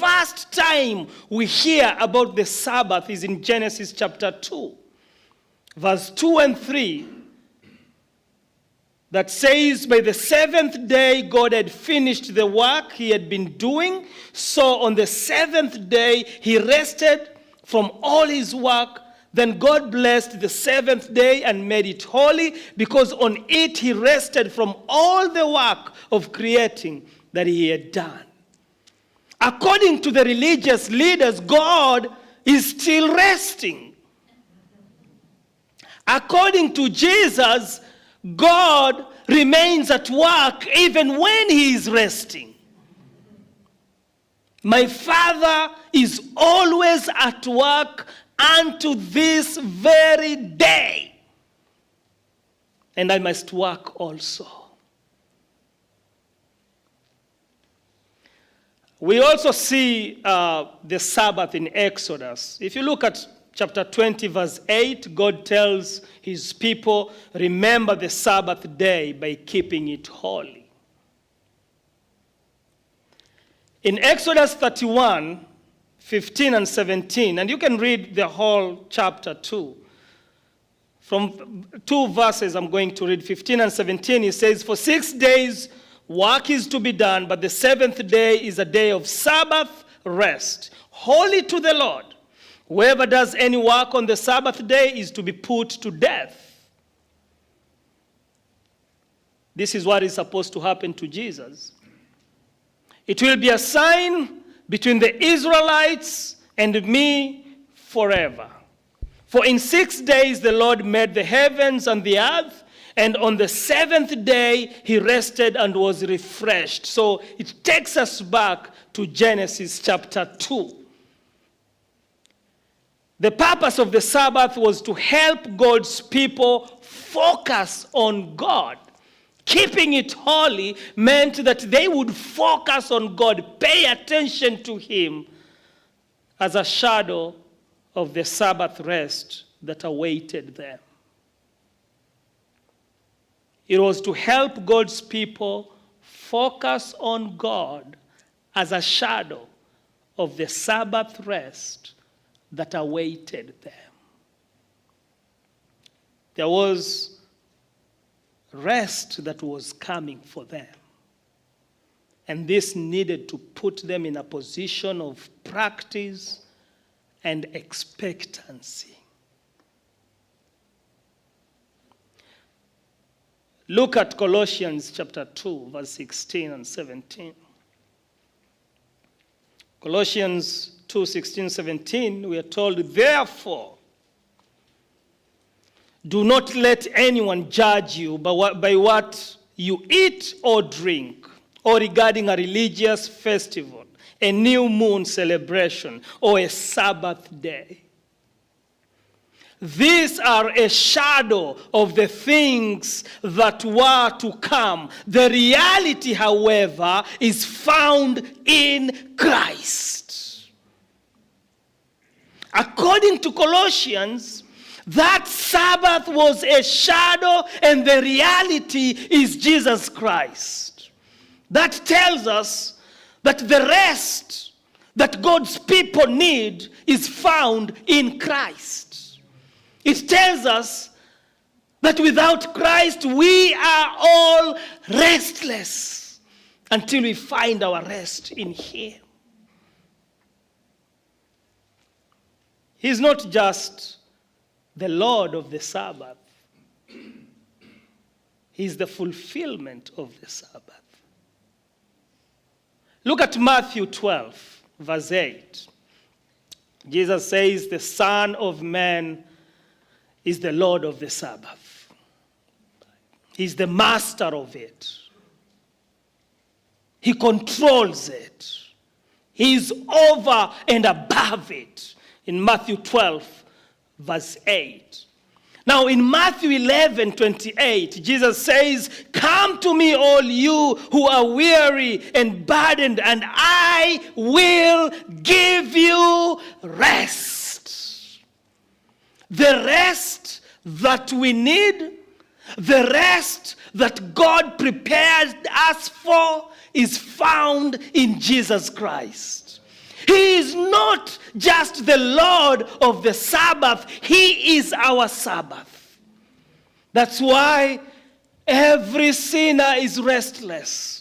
first time we hear about the Sabbath is in Genesis chapter 2, verse 2 and 3. That says, by the seventh day, God had finished the work he had been doing. So on the seventh day, he rested from all his work. Then God blessed the seventh day and made it holy, because on it he rested from all the work of creating that he had done. According to the religious leaders, God is still resting. According to Jesus, God remains at work even when he is resting. My Father is always at work unto this very day, and I must work also. We also see the Sabbath in Exodus. If you look at chapter 20, verse 8, God tells his people, remember the Sabbath day by keeping it holy. In Exodus 31, 15 and 17, and you can read the whole chapter 2. From 2 verses I'm going to read, 15 and 17, he says, for 6 days work is to be done, but the seventh day is a day of Sabbath rest, holy to the Lord. Whoever does any work on the Sabbath day is to be put to death. This is what is supposed to happen to Jesus. It will be a sign between the Israelites and me forever. For in 6 days the Lord made the heavens and the earth, and on the seventh day he rested and was refreshed. So it takes us back to Genesis chapter 2. The purpose of the Sabbath was to help God's people focus on God. Keeping it holy meant that they would focus on God, pay attention to him as a shadow of the Sabbath rest that awaited them. It was to help God's people focus on God as a shadow of the Sabbath rest that awaited them. There was rest that was coming for them. And this needed to put them in a position of practice and expectancy. Look at Colossians chapter 2, verse 16 and 17. Colossians 2, 16, 17, we are told, therefore, do not let anyone judge you by what you eat or drink, or regarding a religious festival, a new moon celebration, or a Sabbath day. These are a shadow of the things that were to come. The reality, however, is found in Christ. According to Colossians, that Sabbath was a shadow, and the reality is Jesus Christ. That tells us that the rest that God's people need is found in Christ. It tells us that without Christ we are all restless until we find our rest in him. He's not just the Lord of the Sabbath. He's the fulfillment of the Sabbath. Look at Matthew 12, verse 8. Jesus says, the Son of Man is the Lord of the Sabbath. He's the master of it. He controls it. He's over and above it. In Matthew 12, verse 8. Now in Matthew 11, 28, Jesus says, come to me all you who are weary and burdened, and I will give you rest. The rest that we need, the rest that God prepared us for, is found in Jesus Christ. He is not just the Lord of the Sabbath. He is our Sabbath. That's why every sinner is restless.